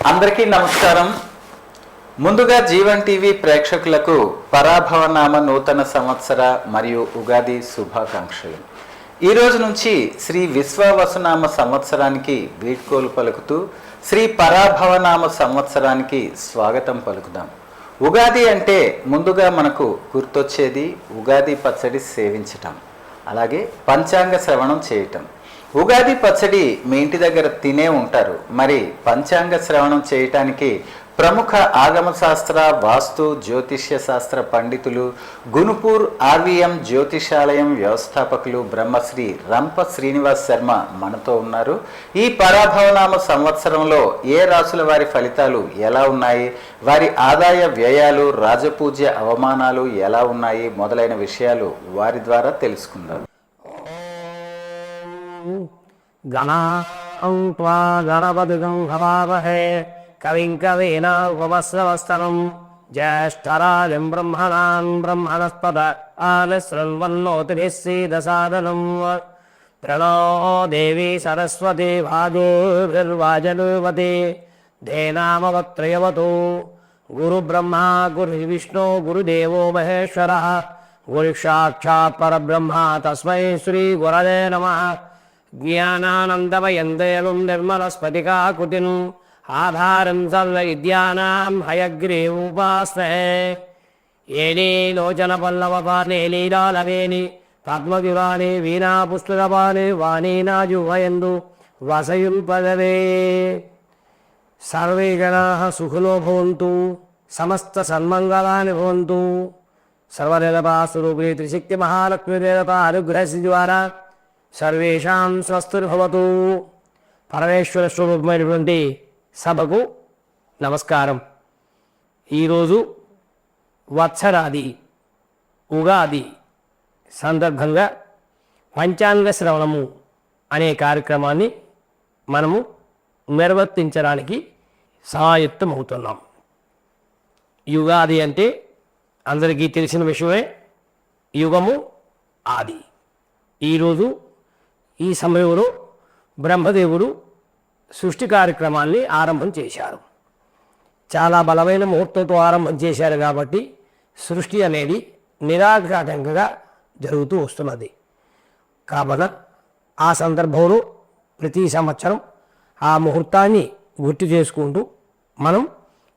అందరికీ నమస్కారం. ముందుగా జీవన్ టీవీ ప్రేక్షకులకు పరాభవనామ నూతన సంవత్సర మరియు ఉగాది శుభాకాంక్షలు. ఈ రోజు నుంచి శ్రీ విశ్వావసునామ సంవత్సరానికి వీడ్కోలు పలుకుతూ శ్రీ పరాభవనామ సంవత్సరానికి స్వాగతం పలుకుదాం. ఉగాది అంటే ముందుగా మనకు గుర్తొచ్చేది ఉగాది పచ్చడి సేవించటం, అలాగే పంచాంగ శ్రవణం చేయటం. ఉగాది పచ్చడి మీ ఇంటి దగ్గర తినే ఉంటారు. మరి పంచాంగ శ్రవణం చేయటానికి ప్రముఖ ఆగమ శాస్త్ర, వాస్తు, జ్యోతిష్య శాస్త్ర పండితులు, గునుపూర్ ఆర్వీఎం జ్యోతిషాలయం వ్యవస్థాపకులు బ్రహ్మశ్రీ రంప శ్రీనివాస్ శర్మ మనతో ఉన్నారు. ఈ పరాభవనామ సంవత్సరంలో ఏ రాసుల వారి ఫలితాలు ఎలా ఉన్నాయి, వారి ఆదాయ వ్యయాలు, రాజపూజ్య అవమానాలు ఎలా ఉన్నాయి మొదలైన విషయాలు వారి ద్వారా తెలుసుకుందాం. గణపతిగం హవామహే కవిం కవీనాముపమస్రవస్తరం జ్యేష్ఠరాజం బ్రహ్మణాన్ బ్రహ్మణస్పద ఆనశృణ్వన్నోతిభిస్సీదసాదనం ప్రణో దేవీ సరస్వతి భాగోర్వాజనువతి ధేనామవత్రయవతు గురుబ్రహ్మా గురువిష్ణు గురుదేవో మహేశ్వరః గురుసాక్షాత్ పరబ్రహ్మ తస్మై శ్రీ గురవే నమః. జ్ఞానానందమయం దేవం నిర్మలస్ఫటికాకృతిం ఆధారం సర్వ విద్యానాం హయగ్రీవోపాస్మహే. ఏలీలోచన పల్లవపానే లీలాలవేణి పద్మవివాణి వీణాపుష్పలపాణి వాణీనాజువయందు వసయుం పదవే. సర్వే జనాః సుఖినో భవంతు, సమస్త సన్మంగళాని భవంతు. సర్వదేవతా స్వరూపిణి త్రిశక్తి మహాలక్ష్మీ దేవత అనుగ్రహసి ద్వారా సర్వేషాం స్వస్తిర్భవతు. పరమేశ్వర స్వరూపమైనటువంటి సభకు నమస్కారం. ఈరోజు వత్సరాది ఉగాది సందర్భంగా పంచాంగ శ్రవణము అనే కార్యక్రమాన్ని మనము నిర్వర్తించడానికి సమాయత్తమవుతున్నాం. యుగాది అంటే అందరికీ తెలిసిన విషయమే. యుగము ఆది. ఈరోజు ఈ సమయంలో బ్రహ్మదేవుడు సృష్టి కార్యక్రమాన్ని ఆరంభం చేశారు. చాలా బలమైన ముహూర్తంతో ఆరంభం చేశారు కాబట్టి సృష్టి అనేది నిరాఘాటంగా జరుగుతూ వస్తున్నది. కాబట్టి ఆ సందర్భంలో ప్రతి సంవత్సరం ఆ ముహూర్తాన్ని గుర్తు చేసుకుంటూ మనం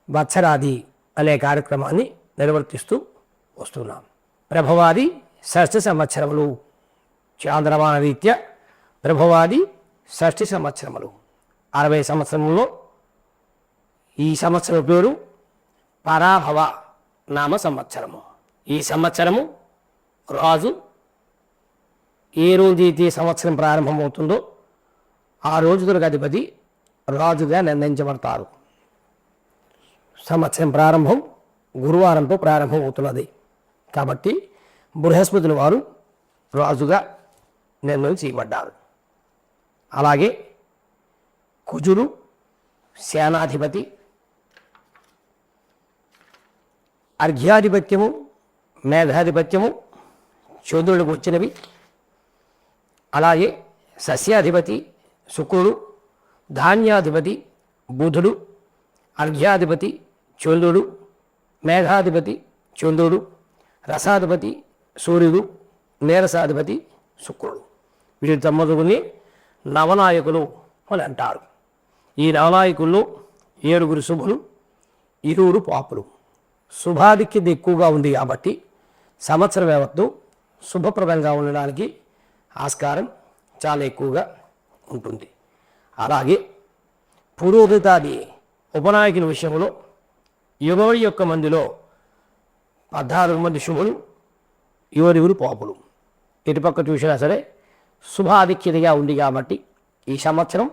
వత్సరాది అనే కార్యక్రమాన్ని నిర్వర్తిస్తూ వస్తున్నాం. ప్రభవాది షష్ఠ సంవత్సరములు, చాంద్రమాన రీత్యా ప్రభవాది షష్ఠి సంవత్సరములు. 60 సంవత్సరంలో ఈ సంవత్సరం పేరు పరాభవ నామ సంవత్సరము. ఈ సంవత్సరము రాజు ఏ రోజైతే సంవత్సరం ప్రారంభమవుతుందో ఆ రోజులకు అధిపతి రాజుగా నిర్ణయించబడతారు. సంవత్సరం ప్రారంభం గురువారంతో ప్రారంభం అవుతున్నది కాబట్టి బృహస్పతుల వారు రాజుగా నిర్ణయం చేయబడ్డారు. అలాగే కుజుడు సేనాధిపతి, అర్ఘ్యాధిపత్యము, మేధాధిపత్యము చంద్రుడికి వచ్చినవి. అలాగే సస్యాధిపతి శుక్రుడు, ధాన్యాధిపతి బుధుడు, అర్ఘ్యాధిపతి చంద్రుడు, మేఘాధిపతి చంద్రుడు, రసాధిపతి సూర్యుడు, నీరసాధిపతి శుక్రుడు. వీటి తమ్ముని నవనాయకులు అని అంటారు. ఈ నవనాయకుల్లో 7 శుభులు, 2 పాపులు. శుభాధిక్యత ఎక్కువగా ఉంది కాబట్టి సంవత్సరం యావత్తు శుభప్రదంగా ఉండడానికి ఆస్కారం చాలా ఎక్కువగా ఉంటుంది. అలాగే పురోహితాది ఉపనాయకుల విషయంలో 21 మందిలో 14 మంది శుభులు, 7 పాపులు. ఇటుపక్క చూసినా సరే శుభాధిక్యతగా ఉంది కాబట్టి ఈ సంవత్సరం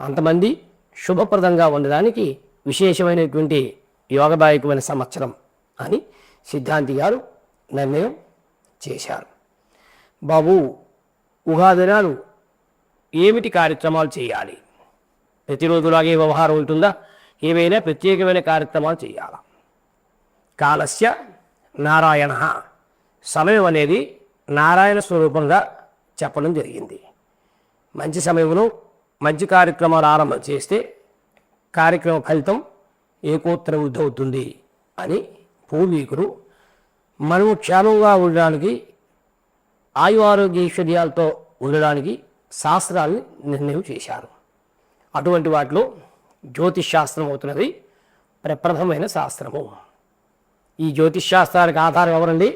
అంతమంది శుభప్రదంగా ఉండడానికి విశేషమైనటువంటి యోగదాయకమైన సంవత్సరం అని సిద్ధాంతి గారు నిర్ణయం చేశారు. బాబు, ఉగాది నాడు ఏమిటి కార్యక్రమాలు చేయాలి? ప్రతిరోజులాగే వ్యవహారం ఉంటుందా? ఏవైనా ప్రత్యేకమైన కార్యక్రమాలు చేయాలా? కాలస్య నారాయణ, సమయం అనేది నారాయణ స్వరూపంగా చెప్పడం జరిగింది. మంచి సమయంలో మంచి కార్యక్రమాలు ఆరంభం చేస్తే కార్యక్రమ ఫలితం ఏకోత్తర వృద్ధి అవుతుంది అని పూర్వీకులు మనము క్షేమంగా ఉండడానికి ఆయు ఆరోగ్య ఐశ్వర్యాలతో ఉండడానికి శాస్త్రాన్ని నిర్ణయం చేశారు. అటువంటి వాటిలో జ్యోతిష్ శాస్త్రం అవుతున్నది ప్రప్రథమైన శాస్త్రము. ఈ జ్యోతిష్ శాస్త్రానికి ఆధారం ఎవరండి?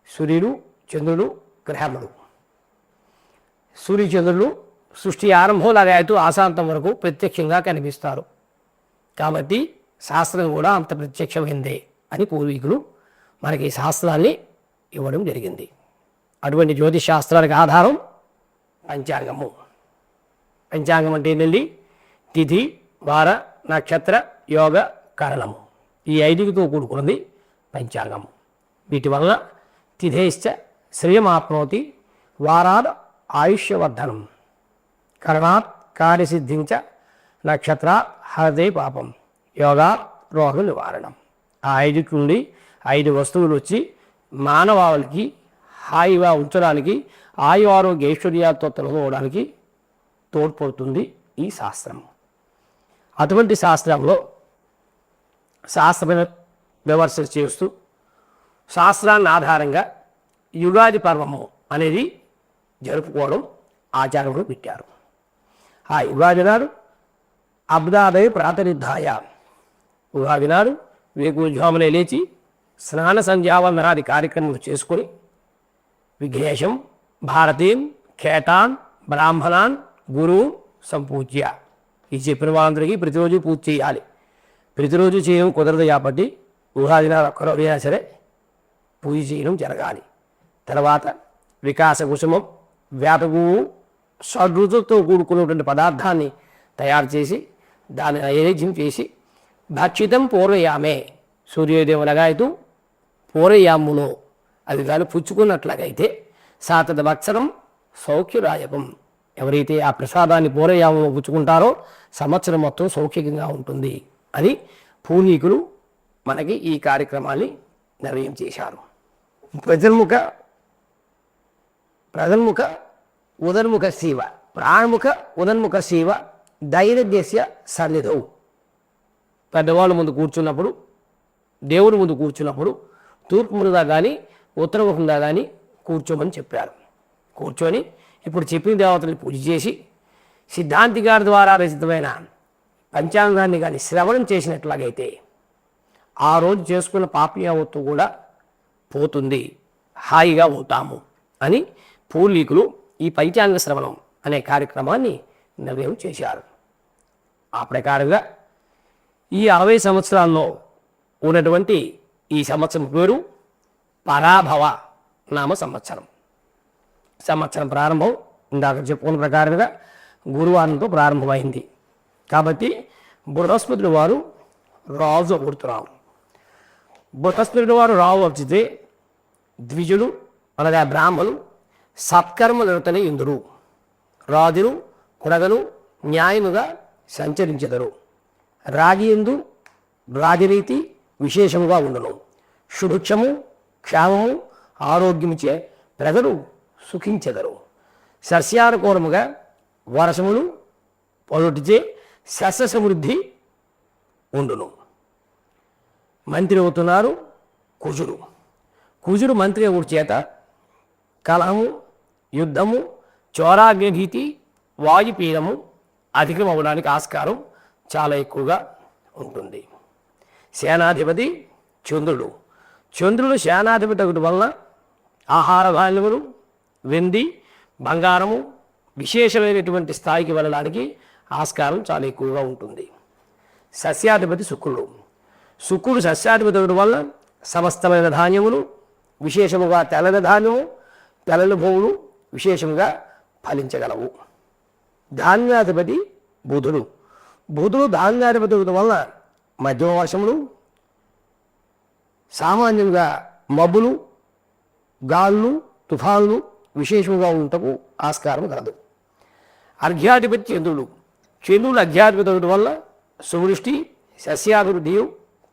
సూర్యుడు, చంద్రుడు, గ్రహములు. సూర్యచంద్రులు సృష్టి ఆరంభంలాగా అయితే ఆశాంతం వరకు ప్రత్యక్షంగా కనిపిస్తారు. కాబట్టి శాస్త్రం కూడా అంత ప్రత్యక్షమైందే అని పూర్వీకులు మనకి ఈ శాస్త్రాన్ని ఇవ్వడం జరిగింది. అటువంటి జ్యోతిష్ శాస్త్రానికి ఆధారం పంచాంగము. పంచాంగం అంటే ఏంటండి? తిథి, వార, నక్షత్ర, యోగ, కరణము. ఈ 5తో కూడుకున్నది పంచాంగము. వీటి వలన తిథేశ్చ శ్రేయమాప్నోతి, వారాద్ ఆయుష్యవర్ధనం, కరణాత్ కార్యసిద్ధించ, నక్షత్రాత్ హరదే పాపం, యోగా రోగ నివారణం. ఆ 5 నుండి 5 వస్తువులు వచ్చి మానవాళికి హాయిగా ఉంచడానికి, ఆయు ఆరోగ్య ఐశ్వర్యాలతో తొలగడానికి తోడ్పడుతుంది ఈ శాస్త్రం. అటువంటి శాస్త్రంలో శాస్త్రమైన విమర్శ చేస్తూ శాస్త్రాన్ని ఆధారంగా యుగాది పర్వము అనేది జరుపుకోవడం ఆచారంలో పెట్టారు. ఆ యుగాది నాడు అబ్దాదయ ప్రాతరిద్ధాయ, ఉగాది నాడు వేకువజామునే లేచి స్నాన సంధ్యావందనాది కార్యక్రమాలు చేసుకొని విఘ్నేశం, భారతీం, ఖేటాన్, బ్రాహ్మణాన్, గురువు సంపూజ్య. ఈ చెప్పిన వాళ్ళందరికీ ప్రతిరోజు పూజ చేయాలి. ప్రతిరోజు చేయడం కుదరదు కాబట్టి ఉగాది నాడు ఒక్కరోజైనా సరే పూజ చేయడం జరగాలి. తర్వాత వికాస కుసుమం, వేపగువు, షడ్రుచులతో కూడుకున్నటువంటి పదార్థాన్ని తయారు చేసి దాన్ని నైవేద్యం చేసి భక్షితం పూర్వయామే, సూర్యోదయం లగాయతూ పూర్వయాములో అది కానీ పుచ్చుకున్నట్లయితే సాతద భక్షణం సౌఖ్యరాయకం. ఎవరైతే ఆ ప్రసాదాన్ని పూర్వయామంలో పుచ్చుకుంటారో సంవత్సరం మొత్తం సౌఖ్యంగా ఉంటుంది అని పూర్వీకులు మనకి ఈ కార్యక్రమాన్ని నిర్ణయం చేశారు. ప్రజన్ముఖ ఉదన్ముఖ శివ, ప్రాణముఖ ఉదన్ముఖ శివ, ధైర్యస్య సన్నిధౌ. పెద్దవాళ్ళ ముందు కూర్చున్నప్పుడు, దేవుడి ముందు కూర్చున్నప్పుడు తూర్పు ముందుగా కానీ ఉత్తరముఖంగా కానీ కూర్చోమని చెప్పారు. కూర్చొని ఇప్పుడు చెప్పిన దేవతల్ని పూజ చేసి సిద్ధాంతి గారి ద్వారా రచితమైన పంచాంగాన్ని కానీ శ్రవణం చేసినట్లాగైతే ఆ రోజు చేసుకున్న పాపయావత్తు కూడా పోతుంది, హాయిగా అవుతాము అని పూర్వీకులు ఈ పంచాంగ శ్రవణం అనే కార్యక్రమాన్ని నిర్ణయం చేశారు. ఆ ప్రకారంగా ఈ 60 సంవత్సరాల్లో ఉన్నటువంటి ఈ సంవత్సరం పేరు పరాభవ నామ సంవత్సరం. సంవత్సరం ప్రారంభం ఇందాక చెప్పుకున్న ప్రకారంగా గురువారంతో ప్రారంభమైంది. కాబట్టి బృహస్పతి వారు రాజు అవుతున్నారు. బృహస్పతి వారు రావు వచ్చితే ద్విజులు అనగా బ్రాహ్మణులు సత్కర్మలతనే ఇందురు, రాజులు ప్రజలు న్యాయముగా సంచరించెదరు. రాగియందు రాజరీతి విశేషముగా ఉండను. సుభిక్షము, క్షేమము, ఆరోగ్యముచే ప్రజలు సుఖించెదరు. సస్యానుకూలముగా వర్షములు పొదటిచే సస్య సమృద్ధి ఉండును. మంత్రి అవుతున్నారు కుజుడు. కుజుడు మంత్రి అవుడు చేత కలహము, యుద్ధము, చోరాగ్రభీతి, వాయుపీడము అధికమవడానికి ఆస్కారం చాలా ఎక్కువగా ఉంటుంది. సేనాధిపతి చంద్రుడు. చంద్రుడు సేనాధిపతి ఒకటి వలన ఆహార ధాన్యములు, వెండి, బంగారము విశేషమైనటువంటి స్థాయికి వెళ్ళడానికి ఆస్కారం చాలా ఎక్కువగా ఉంటుంది. సస్యాధిపతి శుక్రుడు. శుక్రుడు సస్యాధిపతి ఒకటి వలన సమస్తమైన ధాన్యములు, విశేషముగా తెల్లని ధాన్యము, తెల్లని భూములు విశేషంగా ఫలించగలవు. ధాన్యాధిపతి బుధుడు. బుధుడు ధాన్యాధిపతి వలన మధ్యమ వర్షములు, సామాన్యంగా మబ్బులు, గాలులు, తుఫానులు విశేషంగా ఉండటకు ఆస్కారం కలదు. అర్ఘ్యాధిపతి చంద్రుడు. చంద్రుడు అర్ఘ్యాధిపతి వల్ల సమృష్టి, సస్యాభివృద్ధి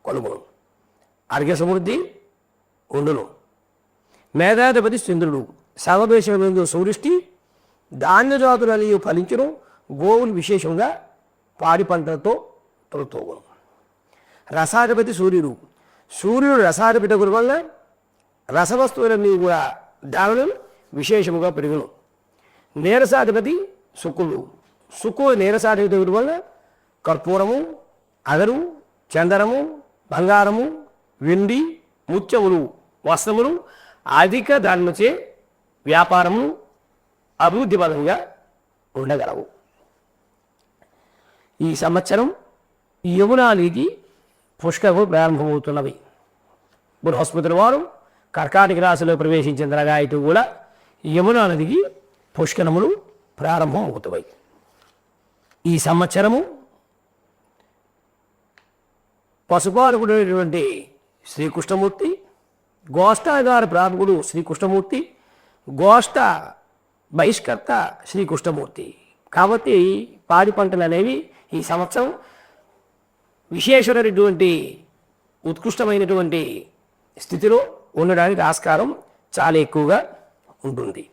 కొలుగును, అర్ఘ్య సమృద్ధి ఉండును. మేధాధిపతి చంద్రుడు. సర్వదేశంలో సమృష్టి, ధాన్యజాతులు ఫలించడం, గోవులు విశేషంగా పాడి పంటలతో తొలుతోగును. రసాధిపతి సూర్యుడు. సూర్యుడు రసాధిపతి వల్ల రసవస్తువులన్నీ కూడా దావడం విశేషముగా పెరుగును. నీరసాధిపతి శుక్రుడు. శుక్రుడు నీరసాధిపతి వల్ల కర్పూరము, అగరు, చందనము, బంగారము, వెండి, ముత్యములు, వస్త్రములు అధిక ధనముచే వ్యాపారము అభివృద్ధిపరంగా ఉండగలవు. ఈ సంవత్సరం యమునా నదికి పుష్కరములు ప్రారంభమవుతున్నవి. బృహస్పతుల వారు కర్కాటక రాశిలో ప్రవేశించిన రగాయితూ కూడా యమునా నదికి పుష్కరములు ప్రారంభం అవుతాయి. ఈ సంవత్సరము పశుపాలకుడైనటువంటి శ్రీకృష్ణమూర్తి, గోష్ఠాగార ప్రాపకుడు శ్రీకృష్ణమూర్తి, గోష్ఠ బహిష్కర్త శ్రీకృష్ణమూర్తి. కాబట్టి పాడి పంటలు అనేవి ఈ సంవత్సరం విశేషమైనటువంటి ఉత్కృష్టమైనటువంటి స్థితిలో ఉండడానికి ఆస్కారం చాలా ఎక్కువగా ఉంటుంది.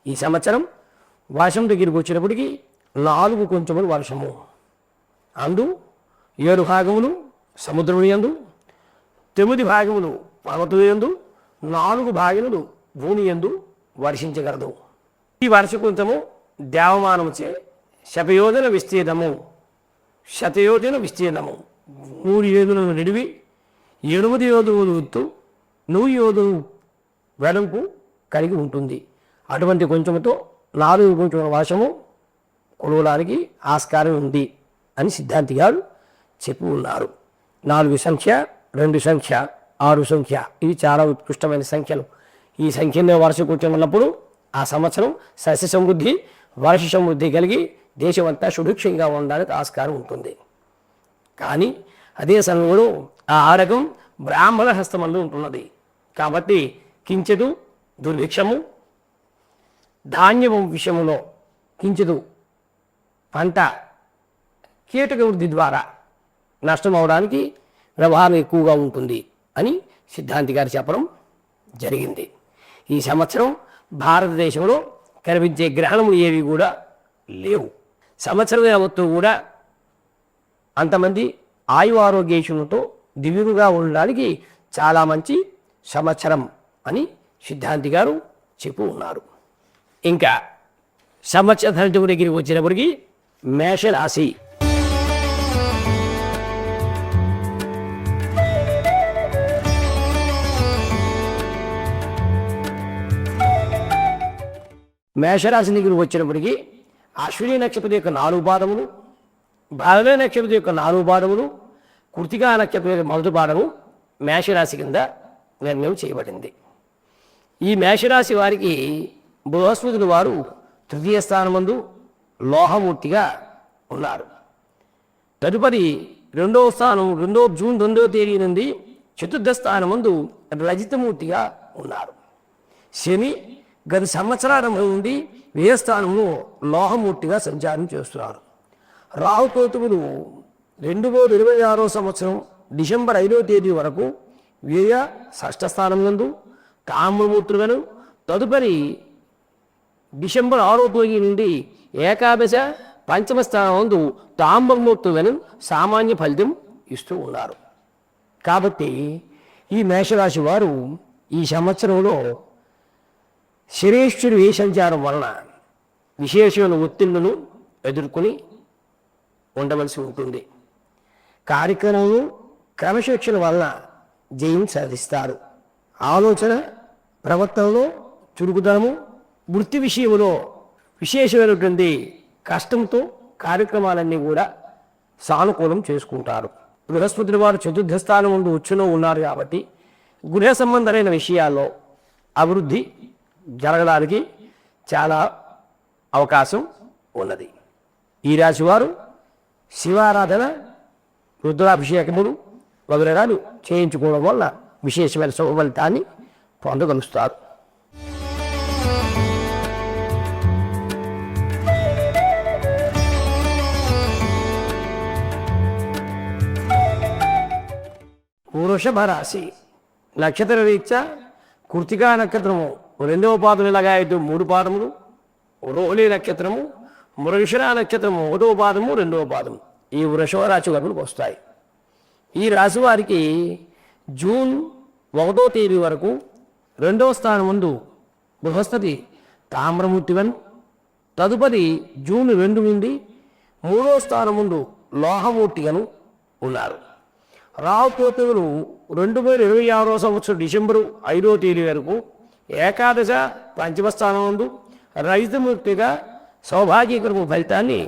ఈ సంవత్సరం వర్షం దగ్గరికి వచ్చినప్పటికీ 4 కొంచెములు వర్షము, అందు 7 భాగములు సముద్రముని యందు, 9 భాగములు పర్వతముల యందు, 4 భాగములు భూమి యందు వర్షించగలదు. ఈ వర్షకుంతము దేవమానముచే శతయోజన విస్తీర్ణము, 3 యోజనలు నిడివి, 8 యోజనలు ఎత్తు, 100 యోజనలు వెడల్పు కలిగి ఉంటుంది. అటువంటి కొంచెంతో 4 కొంచెం వర్షము కొలవడానికి ఆస్కారం ఉంది అని సిద్ధాంతి గారు చెప్పి ఉన్నారు. 4 సంఖ్య, 2 సంఖ్య, 6 సంఖ్య ఇవి చాలా ఉత్కృష్టమైన సంఖ్యలు. ఈ సంఖ్యలో వర్ష కొంచెం ఉన్నప్పుడు ఆ సంవత్సరం సస్య సమృద్ధి, వర్ష సమృద్ధి కలిగి దేశమంతా సుభిక్షంగా ఉండడానికి ఆస్కారం ఉంటుంది. కానీ అదే సమయంలో ఆ ఆరకం బ్రాహ్మణ హస్తమంలో ఉంటున్నది. కాబట్టి కించెడు దుర్భిక్షము, ధాన్యము విషయంలో కించెడు పంట కీటక వృద్ధి ద్వారా నష్టం అవడానికి వ్యవహారం ఎక్కువగా ఉంటుంది అని సిద్ధాంతి గారు చెప్పడం జరిగింది. ఈ సంవత్సరం భారతదేశంలో కనిపించే గ్రహణములు ఏవి కూడా లేవు. సంవత్సరం యావత్తు కూడా అంతమంది ఆయు ఆరోగ్యేషులతో దివ్యులుగా ఉండడానికి చాలా మంచి సంవత్సరం అని సిద్ధాంతి గారు చెప్పు ఉన్నారు. ఇంకా సంవత్సరం దగ్గరికి వచ్చినప్పటికీ మేషరాశి. మేషరాశి దగ్గరికి వచ్చినప్పటికీ అశ్విని నక్షత్రం యొక్క 4 పాదములు, భారత నక్షత్రం యొక్క 4 పాదములు, కృతికా నక్షత్రం యొక్క మొదటి పాదము మేషరాశి కింద నిర్ణయం చేయబడింది. ఈ మేషరాశి వారికి బృహస్పతులు వారు 3వ స్థానమందు లోహమూర్తిగా ఉన్నారు. తదుపరి 2వ స్థానం జూన్ 2వ తేదీ నుండి 4థ స్థానమందు రజితమూర్తిగా ఉన్నారు. శని గత సంవత్సరాల నుండి 10వ స్థానంలో లోహమూర్తిగా సంచారం చేస్తున్నారు. రాహుకేతువులు 2026వ సంవత్సరం డిసెంబర్ 5వ తేదీ వరకు వ్యయ 6వ స్థానం నందు తామ్రమూర్తులుగాను, తదుపరి డిసెంబర్ 6వ తేదీ నుండి ఏకాదశ 5వ స్థానం నందు తామ్రమూర్తులుగాను సామాన్య ఫలితం ఇస్తూ ఉన్నారు. కాబట్టి ఈ మేషరాశి వారు ఈ సంవత్సరంలో శనేశ్వరుడు ఏ సంచారం వలన విశేషమైన ఒత్తిళ్లను ఎదుర్కొని ఉండవలసి ఉంటుంది. కార్యక్రమంలో క్రమశిక్షణ వలన జయం సాధిస్తారు. ఆలోచన ప్రవర్తనలో చురుకుదనము, వృత్తి విషయంలో విశేషమైనటువంటి కష్టంతో కార్యక్రమాలన్నీ కూడా సానుకూలం చేసుకుంటారు. బృహస్పతి వారు 4థ స్థానం ముందు ఉచ్చులో ఉన్నారు కాబట్టి గృహ సంబంధమైన విషయాల్లో అభివృద్ధి జరగడానికి చాలా అవకాశం ఉన్నది. ఈ రాశి వారు శివారాధన, రుద్రాభిషేకములు వగైరాలు చేయించుకోవడం వల్ల విశేషమైన శుభ ఫలితాన్ని పొందగలుస్తారు. వృషభ రాశి. నక్షత్ర రీత్యా కృతికా నక్షత్రము 2వ పాదం ఇలాగా 3 పాదములు, రోహిణి నక్షత్రము, మృగశిర నక్షత్రము 1వ పాదము 2వ పాదము, ఈ వృషభ రాశి వారికి వస్తాయి. ఈ రాశి వారికి జూన్ 1వ తేదీ వరకు 2వ స్థానం ముందు బృహస్పతి తామ్రమూర్తివన్, తదుపరి జూన్ 2 నుండి 3వ స్థానం ముందు లోహమూర్తిగను ఉన్నారు. రాహుకేతువులు 2026 సంవత్సరం డిసెంబరు 5వ తేదీ వరకు ఏకాదశ పంచమ స్థానం ముందు రజితమూర్తిగా సౌభాగ్యకరము ఫలితాన్ని,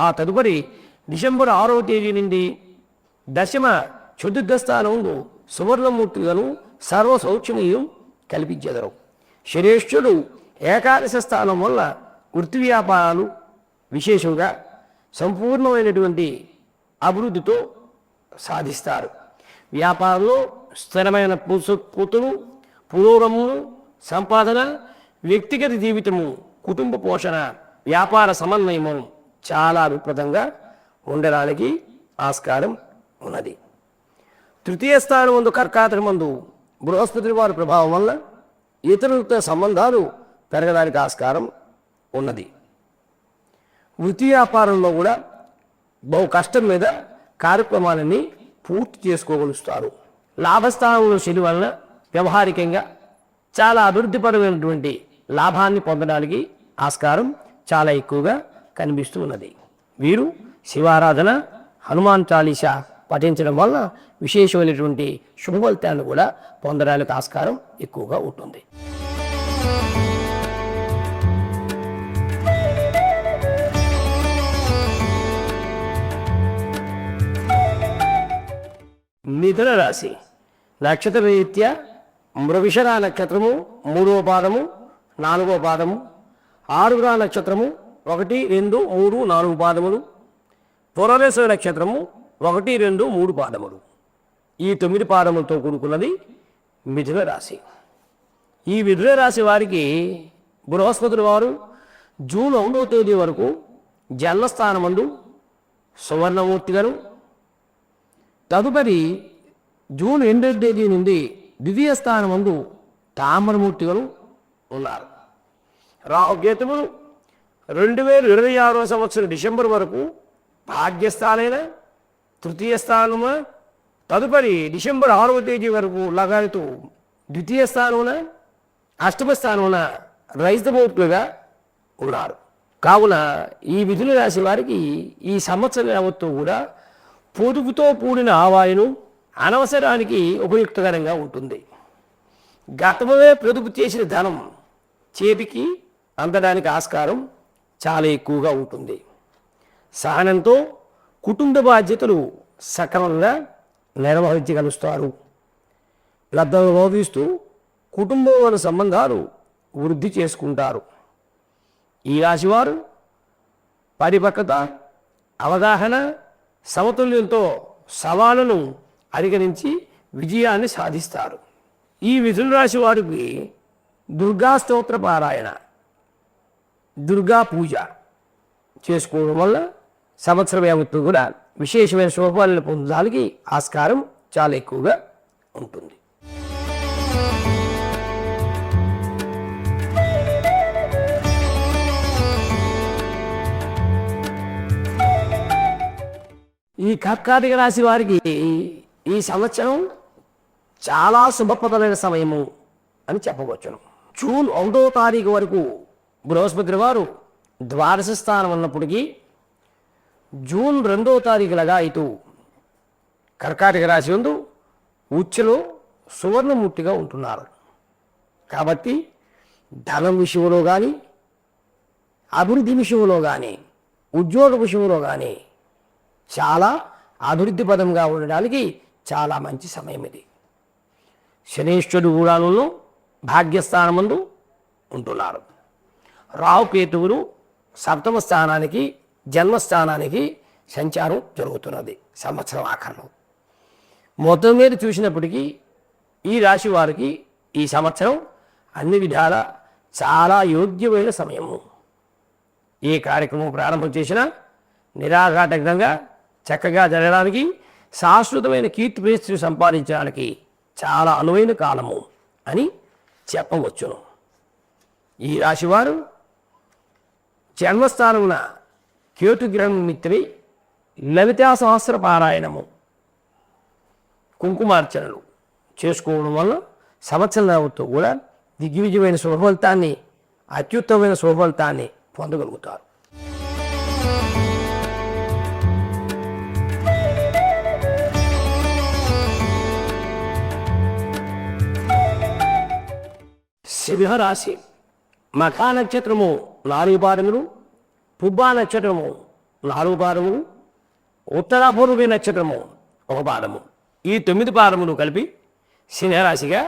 ఆ తదుపరి డిసెంబర్ 6వ తేదీ నుండి దశమ చతుర్థ స్థానంలో సువర్ణమూర్తిగాను సర్వ సౌఖ్యమయం కల్పించెదరు. శనేశ్వరుడు ఏకాదశ స్థానం వల్ల వృత్తి వ్యాపారాలు విశేషంగా సంపూర్ణమైనటువంటి అభివృద్ధితో సాధిస్తారు. వ్యాపారంలో స్థిరమైన పూతులు, పురోగమము, సంపాదన, వ్యక్తిగత జీవితము, కుటుంబ పోషణ, వ్యాపార సమన్వయము చాలా విపృతంగా ఉండడానికి ఆస్కారం ఉన్నది. తృతీయ స్థానం ముందు కర్కాటక మందు బృహస్పతి వారి ప్రభావం వల్ల ఇతరులతో సంబంధాలు పెరగడానికి ఆస్కారం ఉన్నది. వృత్తి వ్యాపారంలో కూడా బహు కష్టం మీద కార్యక్రమాలన్నీ పూర్తి చేసుకోగలుగుతారు. లాభస్థానంలో శని వలన వ్యవహారికంగా చాలా అభివృద్ధిపరమైనటువంటి లాభాన్ని పొందడానికి ఆస్కారం చాలా ఎక్కువగా కనిపిస్తూ ఉన్నది. వీరు శివారాధన, హనుమాన్ చాలీసా పఠించడం వల్ల విశేషమైనటువంటి శుభ ఫలితాలను కూడా పొందడానికి ఆస్కారం ఎక్కువగా ఉంటుంది. మిథున రాశి నక్షత్ర రీత్యా మృగశిర నక్షత్రము 3వ పాదము 4వ పాదము, ఆరుద్ర నక్షత్రము 1, 2, 3, 4 పాదములు, పునర్వసు నక్షత్రము 1, 2, 3 పాదములు. ఈ 9 పాదములతో కూడుకున్నది మిథున రాశి. ఈ మిథున రాశి వారికి బృహస్పతి వారు జూన్ 1వ తేదీ వరకు జన్మస్థానమందు సువర్ణమూర్తిగాను, తదుపరి జూన్ 2వ తేదీ నుండి ద్వితీయ స్థానమందు తామ్రమూర్తిగాను ఉన్నారు. రాహుకేతువులు 2026 సంవత్సరం డిసెంబర్ వరకు భాగ్యస్థానైన తృతీయ స్థానమున, తదుపరి డిసెంబర్ 6వ తేదీ వరకు లగాయతూ ద్వితీయ స్థానమున, అష్టమ స్థానమున రజితమూర్తులుగా ఉన్నారు. కావున ఈ మిథున రాశి వారికి ఈ సంవత్సరం యావత్తు కూడా పొదుపుతో కూడిన ఆదాయం అనవసరానికి ఉపయుక్తకరంగా ఉంటుంది. గతంలో పొదుపు చేసిన ధనం చేతికి అందడానికి ఆస్కారం చాలా ఎక్కువగా ఉంటుంది. సహనంతో కుటుంబ బాధ్యతలు సక్రమంగా నిర్వహించగలుగుతారు. లబ్ధను బోధిస్తూ కుటుంబం సంబంధాలు వృద్ధి చేసుకుంటారు. ఈ రాశివారు పరిపక్వత, అవగాహన, సమతుల్యంతో సవాళ్ళను అధిగమించి విజయాన్ని సాధిస్తారు. ఈ మిథున రాశి వారికి దుర్గా స్తోత్ర పారాయణ, దుర్గా పూజ చేసుకోవడం వల్ల సంవత్సరం యావత్తు కూడా విశేషమైన శుభఫలాలను పొందడానికి ఆస్కారం చాలా ఎక్కువగా ఉంటుంది. ఈ కర్కాటక రాశి వారికి ఈ సంవత్సరం చాలా శుభప్రదమైన సమయము అని చెప్పవచ్చును. జూన్ 1వ తారీఖు వరకు బృహస్పతి వారు ద్వాదశ స్థానం ఉన్నప్పటికీ జూన్ 2వ తారీఖులగా ఇటు కర్కాటక రాశి యందు ఉచ్చులో సువర్ణమూర్తిగా ఉంటున్నారు. కాబట్టి ధనం విషయంలో కానీ, అభివృద్ధి విషయంలో కానీ, ఉద్యోగ విషయంలో కానీ చాలా అభివృద్ధి పదంగా ఉండడానికి చాలా మంచి సమయం ఇది. శనేశ్వరుడు గూడాలలో భాగ్యస్థానమందు ఉంటున్నారు. రాహుకేతువులు 7వ స్థానానికి, జన్మస్థానానికి సంచారం జరుగుతున్నది సంవత్సరం ఆఖరిలో. మొత్తం మీద చూసినప్పటికీ ఈ రాశి వారికి ఈ సంవత్సరం అన్ని విధాల చాలా యోగ్యమైన సమయము. ఏ కార్యక్రమం ప్రారంభం చేసినా నిరాఘాటకంగా చక్కగా జరగడానికి, శాశ్వతమైన కీర్తి ప్రతిష్టలు సంపాదించడానికి చాలా అనువైన కాలము అని చెప్పవచ్చును. ఈ రాశివారు జన్మస్థానమున కేతు గ్రహం నిమిత్తమై లలితా సహస్ర పారాయణము, కుంకుమార్చనలు చేసుకోవడం వల్ల సంవత్సరంతో కూడా దిగ్విజయమైన శుభఫలితాన్ని, అత్యుత్తమైన శుభఫలితాన్ని పొందగలుగుతారు. సింహరాశి. మఖా నక్షత్రము 4 పాదములు, పుబ్బా నక్షత్రము 4 పాదములు, ఉత్తరాపూర్వ నక్షత్రము 1 పాదము. ఈ 9 పాదములు కలిపి సింహరాశిగా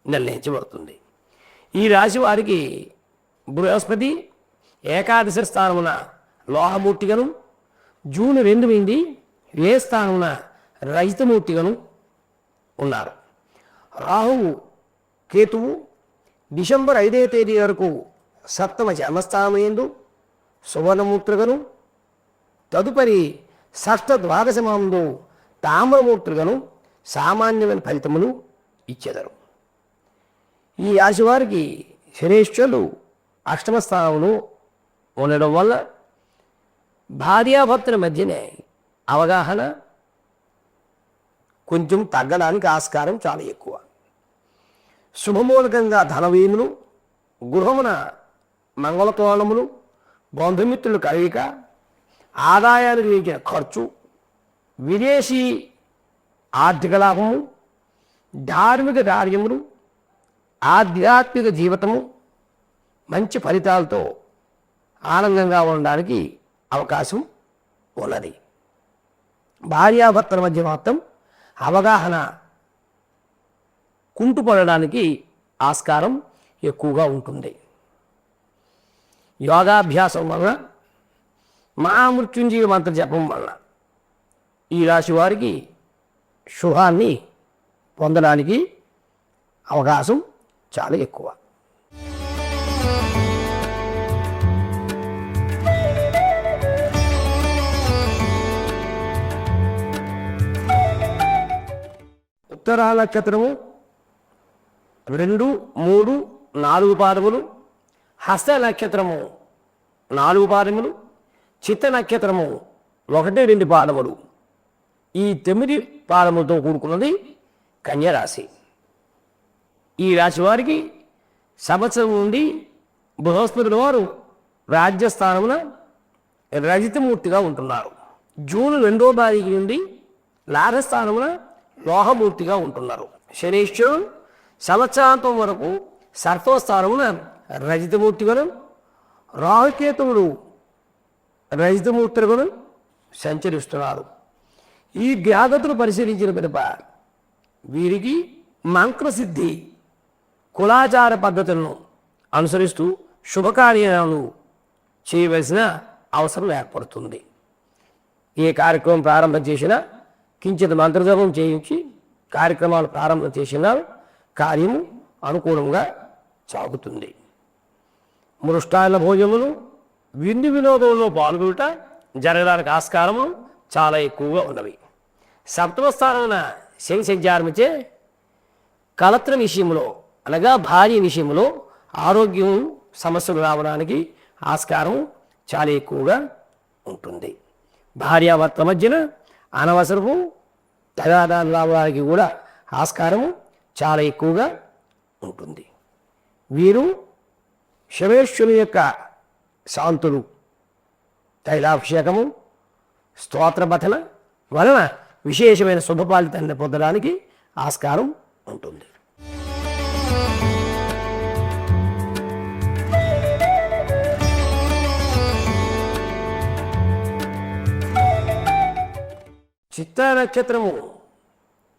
నిర్ణయించబడుతుంది. ఈ రాశి వారికి బృహస్పతి ఏకాదశ స్థానమున లోహమూర్తిగను, జూన్ 2 ఏ స్థానమున రజితమూర్తిగను ఉన్నారు. రాహువు కేతువు డిసెంబర్ 5వ తేదీ వరకు సప్తమ జన్మస్థానముయందు సువర్ణమూర్తులుగను, తదుపరి షష్ఠ ద్వాదశమందు తామ్రమూర్తులుగను సామాన్యమైన ఫలితములు ఇచ్చెదరు. ఈ రాశి వారికి శనేశ్వరులు అష్టమ స్థానంలో ఉండడం వల్ల భార్యాభర్తల మధ్యనే అవగాహన కొంచెం తగ్గడానికి ఆస్కారం చాలా ఎక్కువ. శుభమూలకంగా ధనవ్యయములు, గృహమున మంగళతోరణములు, బంధుమిత్రులు కలయిక, ఆదాయాలు మించిన ఖర్చు, విదేశీ ఆర్థిక లాభము, ధార్మిక కార్యములు, ఆధ్యాత్మిక జీవితము మంచి ఫలితాలతో ఆనందంగా ఉండడానికి అవకాశం ఉన్నది. భార్యాభర్తల మధ్య మాత్రం అవగాహన కుంటుపడడానికి ఆస్కారం ఎక్కువగా ఉంటుంది. యోగాభ్యాసం వలన, మహామృత్యుంజయ మంత్ర జపం వలన ఈ రాశి వారికి శుభాన్ని పొందడానికి అవకాశం చాలా ఎక్కువ. ఉత్తరా నక్షత్రము 2, 3, 4 పాదములు, హస్త నక్షత్రము 4 పాదములు, చిత్త నక్షత్రము 1, 2 పాదములు. ఈ 9 పాదములతో కూడుకున్నది కన్యరాశి. ఈ రాశి వారికి సంవత్సరం నుండి బృహస్పతుల వారు రాజ్యస్థానమున రజితమూర్తిగా ఉంటున్నారు. జూన్ 2వ తారీఖు నుండి లాభస్థానమున లోహమూర్తిగా ఉంటున్నారు. శనీశ్వరుడు సంవత్సరాంతం వరకు సర్పస్థానమున రజితమూర్తిగాను, రాహుకేతువులు రజితమూర్తులుగాను సంచరిస్తున్నారు. ఈ గ్రహగతులు పరిశీలించిన పిదప వీరికి మంత్రసిద్ధి, కులాచార పద్ధతులను అనుసరిస్తూ శుభకార్యాలు చేయవలసిన అవసరం ఏర్పడుతుంది. ఏ కార్యక్రమం ప్రారంభం చేసినా కించిత మంత్రజపం చేయించి కార్యక్రమాలు ప్రారంభం చేసిన కార్యము అనుకూలంగా సాగుతుంది. మృష్టాల భోజనములు, విందు వినోదంలో పాల్గొనుట జరగడానికి ఆస్కారము చాలా ఎక్కువగా ఉన్నవి. సప్తమ స్థానమున శని సంచారమిచ్చే కలత్ర విషయంలో అనగా భార్య విషయంలో ఆరోగ్యం సమస్యలు రావడానికి ఆస్కారం చాలా ఎక్కువగా ఉంటుంది. భార్యాభర్తల మధ్యన అనవసరపు తగాదాలు రావడానికి కూడా ఆస్కారము చాలా ఎక్కువగా ఉంటుంది. వీరు శమేశ్వరుని యొక్క శాంతులు, తైలాభిషేకము, స్తోత్రపఠన వలన విశేషమైన శుభఫలితాన్ని పొందడానికి ఆస్కారం ఉంటుంది. చిత్త నక్షత్రము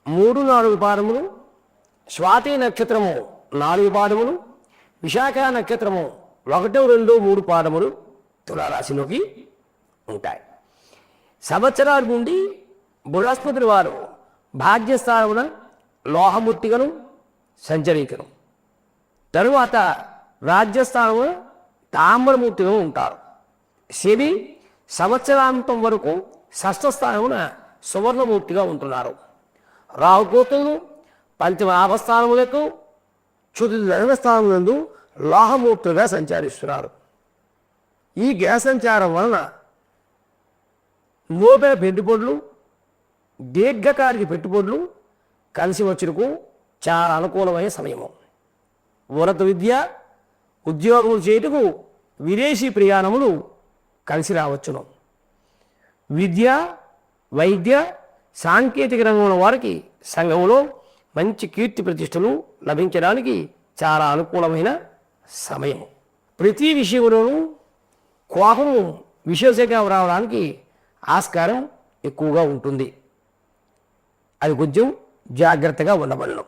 3, 4 పాదములు, స్వాతి నక్షత్రము 4 పాదములు, విశాఖ నక్షత్రము 1, 2, 3 పాదములు తులారాశిలోకి ఉంటాయి. సంవత్సరాల నుండి బృహస్పతి వారు భాగ్యస్థానమున లోహమూర్తిగను సంచరీకరం, తరువాత రాజ్యస్థానమున తామ్రమూర్తిగా ఉంటారు. శని సంవత్సరాంతం వరకు షష్ఠ స్థానమున సువర్ణమూర్తిగా ఉంటున్నారు. రాహుకేతువులు పంచమ ఆపస్థానములకు చుతుర్దశమ స్థానములందు లోహమూర్తిగా సంచరిస్తున్నారు. ఈ గ్రహ సంచారం వలన నూతన పెట్టుబడులు, దీర్ఘకాలిక పెట్టుబడులు కలిసి వచ్చుటకు చాలా అనుకూలమైన సమయము. ఉన్నత విద్య, ఉద్యోగములు చేయుటకు విదేశీ ప్రయాణములు కలిసి రావచ్చును. విద్య, వైద్య, సాంకేతిక రంగంలో వారికి సంఘంలో మంచి కీర్తి ప్రతిష్టలు లభించడానికి చాలా అనుకూలమైన సమయం. ప్రతి విషయంలోనూ కోపము విశేషంగా రావడానికి ఆస్కారం ఎక్కువగా ఉంటుంది. అది కొంచెం జాగ్రత్తగా ఉండబడను.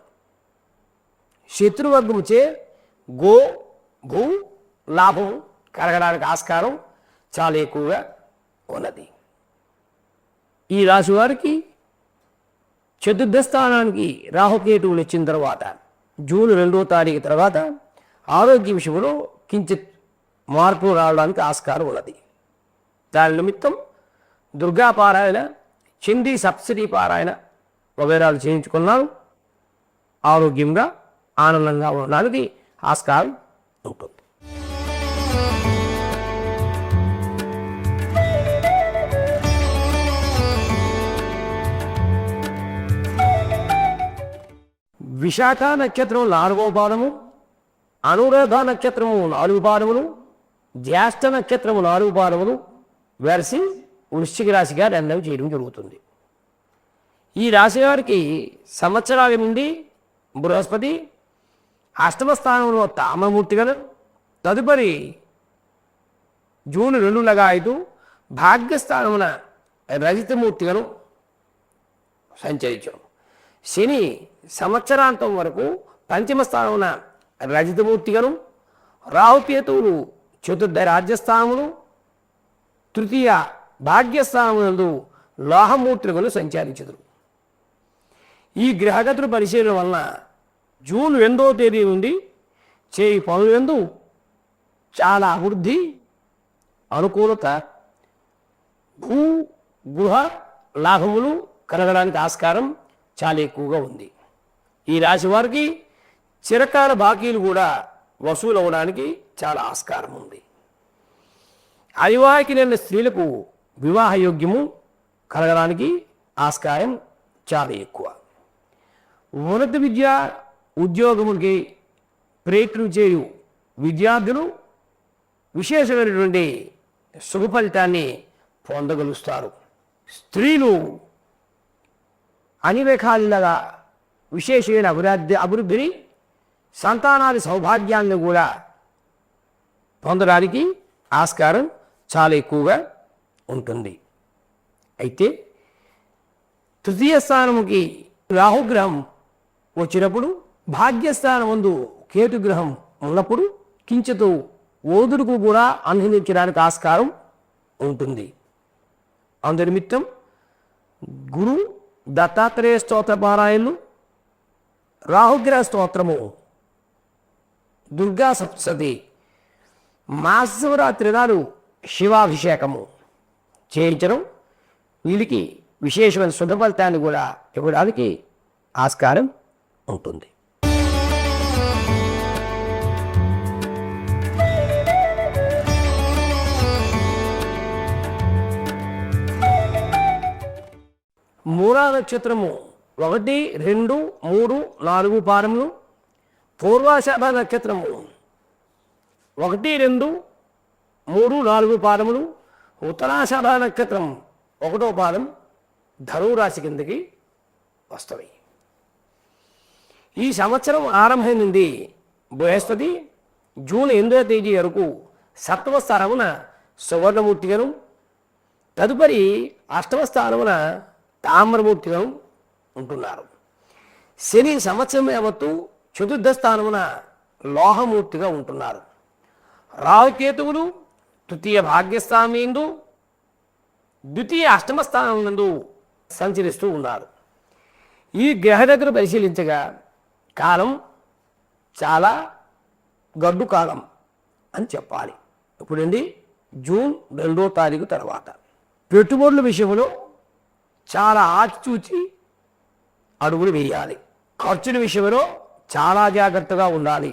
శత్రువర్గముచే భూ లాభం కలగడానికి ఆస్కారం చాలా ఎక్కువగా ఉన్నది. ఈ రాశి వారికి చతుర్థ స్థానానికి రాహుకేతువులు వచ్చిన తర్వాత జూన్ 2వ తారీఖు తర్వాత ఆరోగ్య విషయంలో కించిత్ మార్పు రావడానికి ఆస్కారం ఉన్నది. దాని నిమిత్తం దుర్గా పారాయణ, చండీ సప్తశతీ పారాయణ వగైరాలు చేయించుకున్నాను. ఆరోగ్యంగా ఆనందంగా ఉండడానికి ఆస్కారం ఉంటుంది. విశాఖ నక్షత్రం 4వ పాదము, అనురాధ నక్షత్రము 4 పాదములు, జ్యేష్ఠ నక్షత్రము 4 పాదములు వెరసి వృశ్చిక రాశిగా నిర్ణయం చేయడం జరుగుతుంది. ఈ రాశి వారికి సంవత్సరాల నుండి బృహస్పతి అష్టమ స్థానంలో తామరమూర్తిగా, తదుపరి జూన్ 2 భాగ్యస్థానమున రజితమూర్తిగాను సంచరించారు. శని సంవత్సరాంతం వరకు పంచమ స్థానమున రజితమూర్తిగాను, రాహుకేతువులు చతుర్థ రాజ్యస్థానములు, తృతీయ భాగ్యస్థానమునందు లోహమూర్తులుగా సంచరించుదురు. ఈ గ్రహగతుల పరిశీలన వలన జూన్ 2వ తేదీ నుండి చేయి పనులందు చాలా అభివృద్ధి, అనుకూలత, భూ గృహ లాభములు కలగడానికి ఆస్కారం చాలా ఎక్కువగా ఉంది. ఈ రాశి వారికి చిరకాల బాకీలు కూడా వసూలు అవ్వడానికి చాలా ఆస్కారం ఉంది. అవివాహితులైన స్త్రీలకు వివాహ యోగ్యము కలగడానికి ఆస్కారం చాలా ఎక్కువ. ఉన్నత విద్య, ఉద్యోగములకి ప్రయత్నం చేయు విద్యార్థులు విశేషమైనటువంటి శుభ ఫలితాన్ని పొందగలుస్తారు. స్త్రీలు అన్ని రకాలుగా విశేషమైన అభివృద్ధిని, సంతానాది సౌభాగ్యాన్ని కూడా పొందడానికి ఆస్కారం చాలా ఎక్కువగా ఉంటుంది. అయితే తృతీయ స్థానముకి రాహుగ్రహం వచ్చినప్పుడు, భాగ్యస్థానం ముందు కేతుగ్రహం ఉన్నప్పుడు కించితు ఓదురుకు కూడా అనుసరించడానికి ఆస్కారం ఉంటుంది. అందు నిమిత్తం గురు దత్తాత్రేయ స్తోత్ర పారాయణలు, రాహుగ్రహ స్తోత్రము, దుర్గా సప్తశతి, మహాశివరాత్రి నాడు శివాభిషేకము చేయించడం వీళ్ళకి విశేషమైన శుద్ధ ఫలితాన్ని కూడా ఇవ్వడానికి ఆస్కారం ఉంటుంది. మూలా నక్షత్రము 1, 2, 3, 4 పాదములు, పూర్వాషాఢ నక్షత్రము 1, 2, 3, 4 పాదములు, ఉత్తరాషాఢ నక్షత్రం 1వ పాదం ధనువు రాశి కిందకి వస్తాయి. ఈ సంవత్సరం ఆరంభం నుండి బృహస్పతి జూన్ 8వ తేదీ వరకు సప్తమ స్థానమున సువర్ణమూర్తిగాను, తదుపరి అష్టమ స్థానమున తామ్రమూర్తిగా ఉంటున్నారు. శని సంవత్సరం యావత్తు చతుర్థ స్థానమున లోహమూర్తిగా ఉంటున్నారు. రాహుకేతువులు తృతీయ భాగ్యస్థానందు, ద్వితీయ అష్టమ స్థానం నందు సంచరిస్తూ ఉన్నారు. ఈ గ్రహదగ్ర పరిశీలించగా కాలం చాలా గడ్డు కాలం అని చెప్పాలి. ఇప్పుడండి జూన్ 2వ తారీఖు తర్వాత పెట్టుబడుల విషయంలో చాలా ఆచితూచి అడుగులు వేయాలి. ఖర్చుల విషయంలో చాలా జాగ్రత్తగా ఉండాలి.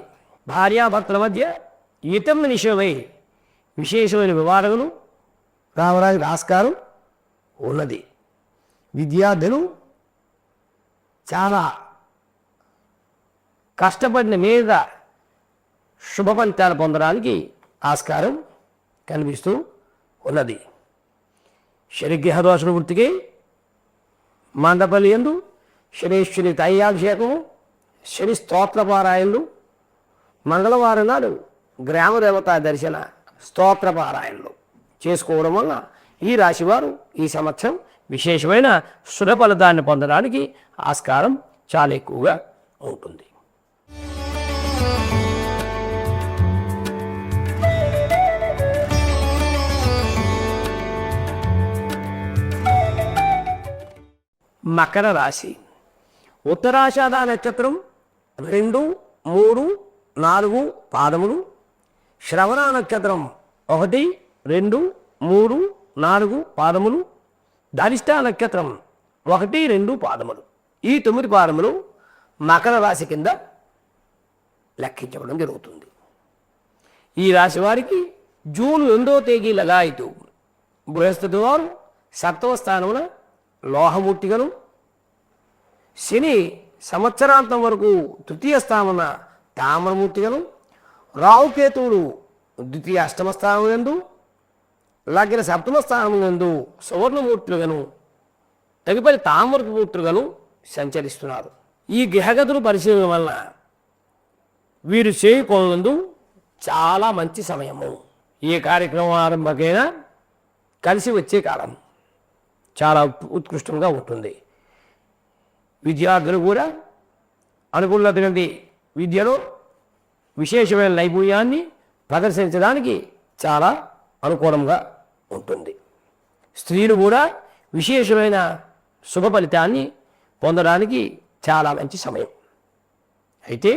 భార్యాభర్తల మధ్య ఇతరుల విషయమై విశేషమైన వివాదములు రావడానికి ఆస్కారం ఉన్నది. విద్యార్థులు చాలా కష్టపడిన మీద శుభ ఫలితాలు పొందడానికి ఆస్కారం కనిపిస్తూ ఉన్నది. శనిగ్రహ దోష వృత్తికి మండపల్లి యందు శనీశ్వరి తైలాభిషేకము, శని స్తోత్ర పారాయణలు, మంగళవారం నాడు గ్రామ దేవతా దర్శన స్తోత్ర పారాయణలు చేసుకోవడం వల్ల ఈ రాశివారు ఈ సంవత్సరం విశేషమైన శుభ ఫలితాన్ని పొందడానికి ఆస్కారం చాలా ఎక్కువగా ఉంటుంది. మకర రాశి. ఉత్తరాషాఢ నక్షత్రం 2, 3, 4 పాదములు, శ్రవణ నక్షత్రం 1, 2, 3, 4 పాదములు, ధనిష్ట నక్షత్రం 1, 2 పాదములు. ఈ 9 పాదములు మకర రాశి కింద లెక్కించడం జరుగుతుంది. ఈ రాశి వారికి జూన్ 8వ తేదీ లగాయితూ బృహస్పతి వారు 7వ స్థానమున లోహమూర్తిగను, శని సంవత్సరాంతం వరకు 3య స్థానమున తామ్రమూర్తిగను, రాహుకేతువుడు 2వ అష్టమ స్థానమునందు, లగ్న 7వ స్థానమునందు సువర్ణమూర్తులుగాను, తదుపరి తామ్రమూర్తులుగాను సంచరిస్తున్నారు. ఈ గ్రహగతులు పరిశీలన వల్ల వీరు చేయకోనందు చాలా మంచి సమయము. ఏ కార్యక్రమం ఆరంభకైనా కలిసి వచ్చే కాలం చాలా ఉత్కృష్టంగా ఉంటుంది. విద్యార్థులు కూడా అనుకున్నటువంటి విద్యలో విశేషమైన నైపుణ్యాన్ని ప్రదర్శించడానికి చాలా అనుకూలంగా ఉంటుంది. స్త్రీలు కూడా విశేషమైన శుభ ఫలితాన్ని పొందడానికి చాలా మంచి సమయం. అయితే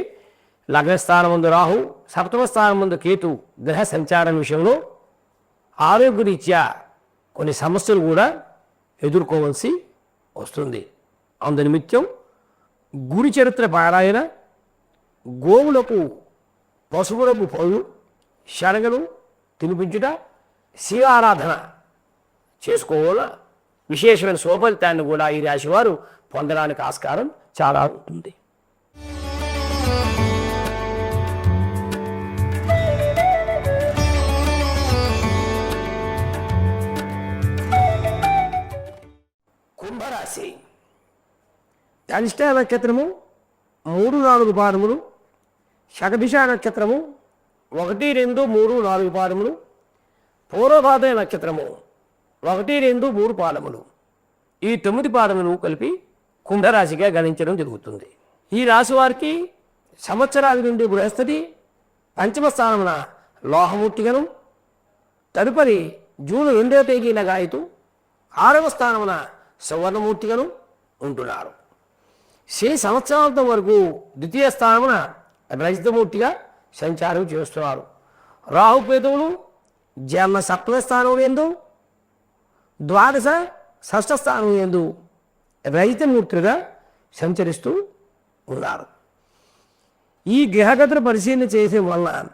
లగ్నస్థానం ముందు రాహు, 7వ స్థానం ముందు కేతు గ్రహ సంచారం విషయంలో ఆరోగ్యరీత్యా కొన్ని సమస్యలు కూడా ఎదుర్కోవాల్సి వస్తుంది. అందునిమిత్తం గురి చరిత్ర పారాయణ, గోవులకు పశువులకు పళ్ళు, శనగలు తినిపించుట, శివ ఆరాధన చేసుకోవాల విశేషమైన శుభఫలితాన్ని కూడా ఈ రాశి వారు పొందడానికి ఆస్కారం చాలా ఉంటుంది. కుంభరాశి. ధనిష్ట నక్షత్రము 3, 4 పాదములు, శతభిష నక్షత్రము 1, 2, 3, 4 పాదములు, పూర్వభాద నక్షత్రము 1, 2, 3 పాదములు. ఈ 9 పాదములు కలిపి కుంభరాశిగా గణించడం జరుగుతుంది. ఈ రాశి వారికి సంవత్సరాది నుండి బృహస్పతి 5వ స్థానమున లోహమూర్తిగను, తదుపరి జూన్ 2వ తేదీ లగాయితూ 6వ స్థానమున సువర్ణమూర్తిగను ఉంటున్నారు. శని సంవత్సరాంతం వరకు 2వ స్థానమున రజితమూర్తిగా సంచారం చేస్తున్నారు. రాహుకేతువులు జన్మ 7వ స్థానం ఎందు, ద్వాదశ 6వ స్థానం ఎందు రజితమూర్తిగా సంచరిస్తూ ఉన్నారు. ఈ గ్రహగతుల పరిశీలన చేసే వలన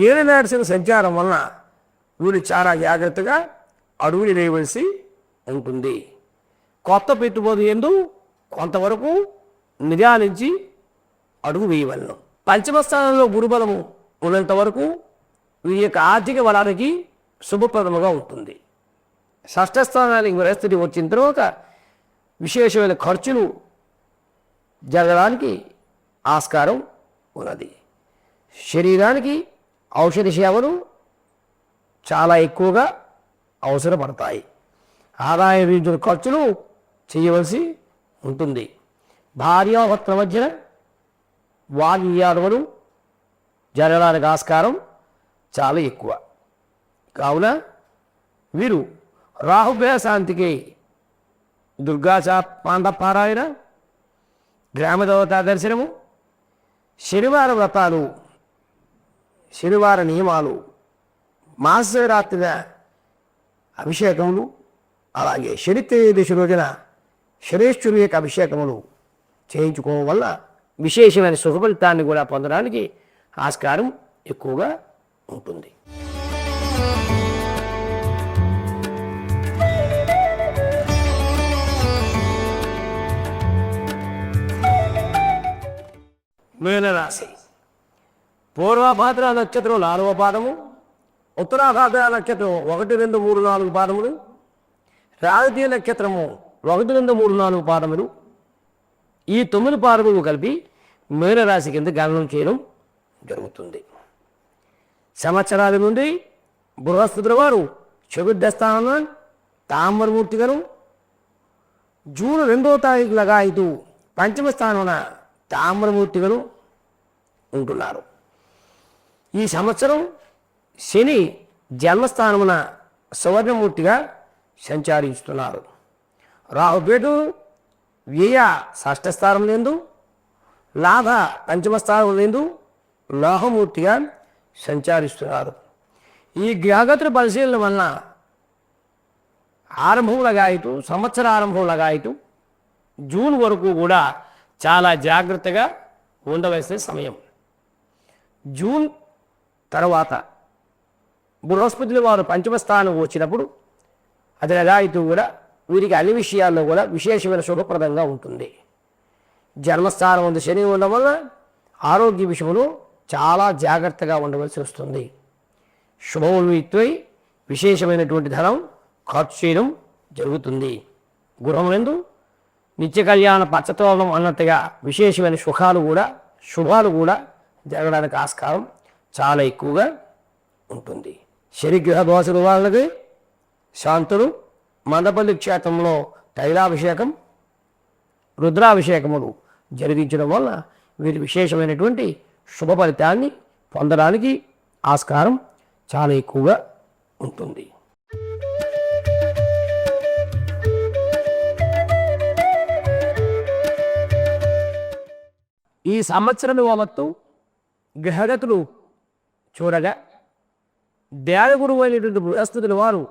ఏలినాటి సంచారం వలన వీరు చాలా జాగ్రత్తగా అడుగులు వేయవలసి ఉంటుంది. కొత్త పెట్టుబడి ఎందు కొంతవరకు నిదానించి అడుగు వేయవలను. 5వ స్థానంలో గురుబలము ఉన్నంత వరకు వీరి యొక్క ఆర్థిక బలానికి శుభప్రదముగా ఉంటుంది. 6వ స్థానానికి పరిస్థితి వచ్చిన తర్వాత విశేషమైన ఖర్చులు జరగడానికి ఆస్కారం ఉన్నది. శరీరానికి ఔషధ సేవలు చాలా ఎక్కువగా అవసరపడతాయి. ఆదాయ రీతుల ఖర్చులు చేయవలసి ఉంటుంది. భార్యాభర్తల మధ్యన వాగ్వివాదాలు జరగడానికి ఆస్కారం చాలా ఎక్కువ. కావున వీరు రాహుగ్రహ శాంతికి దుర్గా పాండపారాయణ, గ్రామదేవతా దర్శనము, శనివార వ్రతాలు, శనివార నియమాలు, మహాశివరాత్రి అభిషేకములు, అలాగే శని త్రయోదశి రోజున శనేశ్వరుని యొక్క అభిషేకములు చేయించుకోవడం వల్ల విశేషమైన సుఖఫలితాన్ని కూడా పొందడానికి ఆస్కారం ఎక్కువగా ఉంటుంది. మీనరాశి. పూర్వభాద్ర నక్షత్రం 4వ పాదము, ఉత్తరాభాద్ర నక్షత్రం 1, 2, 3, 4 పాదములు, రాజకీయ నక్షత్రము 1, 2, 3, 4 పాదములు. ఈ 9 పాదములు కలిపి మీనరాశి కింద గణనం చేయడం జరుగుతుంది. సంవత్సరాల నుండి బృహస్పతి వారు చతుర్థ స్థానంలో తామ్రమూర్తి గారు, జూన్ 2వ తారీఖు లగాయితూ పంచమ స్థానంలో తామ్రమూర్తి గారు ఉంటున్నారు. ఈ సంవత్సరం శని జన్మస్థానమున సువర్ణమూర్తిగా సంచరిస్తున్నారు. రాహుకేతు వ్యయ షష్ఠ స్థానం లేదు, లాభ పంచమ స్థానం లేదు, లోహమూర్తిగా సంచరిస్తున్నారు. ఈ గ్రహగతుల పరిశీలన వలన ఆరంభంలాగాయితూ సంవత్సర ఆరంభంలాగాయితూ జూన్ వరకు కూడా చాలా జాగ్రత్తగా ఉండవలసిన సమయం. జూన్ తర్వాత బృహస్పతి వారు పంచమ స్థానం వచ్చినప్పుడు అది లగాయితూ కూడా వీరికి అన్ని విషయాల్లో కూడా విశేషమైన శుభప్రదంగా ఉంటుంది. జన్మస్థానం ఉంది శని ఉండడం వల్ల ఆరోగ్య విషయంలో చాలా జాగ్రత్తగా ఉండవలసి వస్తుంది. శుభములై విశేషమైనటువంటి ధనం ఖర్చు చేయడం జరుగుతుంది. గృహమునందు నిత్య కళ్యాణ పచ్చతోరణం అన్నట్టుగా విశేషమైన శుభాలు కూడా జరగడానికి ఆస్కారం చాలా ఎక్కువగా ఉంటుంది. శనిగ్రహ దోష నివారణకి శాంతులు మందపల్లి క్షేత్రంలో తైలాభిషేకం, రుద్రాభిషేకములు జరిగించడం వల్ల వీరి విశేషమైనటువంటి శుభ ఫలితాన్ని పొందడానికి ఆస్కారం చాలా ఎక్కువగా ఉంటుంది. ఈ సంవత్సరం యావత్తు గ్రహగతులు చూడగా దేవగురువు అయినటువంటి బృహస్పతి వారు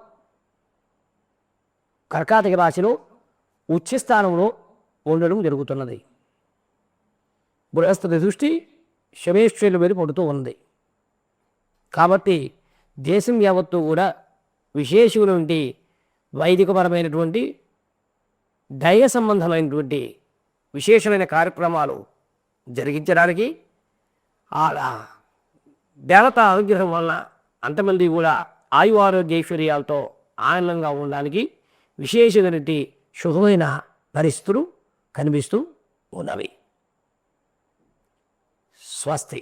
కర్కాటక రాశిలో ఉచ్చస్థానంలో ఉండడం జరుగుతున్నది. బృహస్పతి దృష్టి శమేశ్వరుల మీద పడుతూ ఉంది. కాబట్టి దేశం యావత్తు కూడా విశేషమైనటువంటి వైదికపరమైనటువంటి దైవ సంబంధమైనటువంటి విశేషమైన కార్యక్రమాలు జరిగించడానికి ఆ దేవత అనుగ్రహం వలన అంతమంది కూడా ఆయు ఆరోగ్య ఐశ్వర్యాలతో ఆనందంగా ఉండడానికి విశేషమైనటువంటి శుభమైన పరిస్థితులు కనిపిస్తూ ఉన్నవి. స్వస్తి.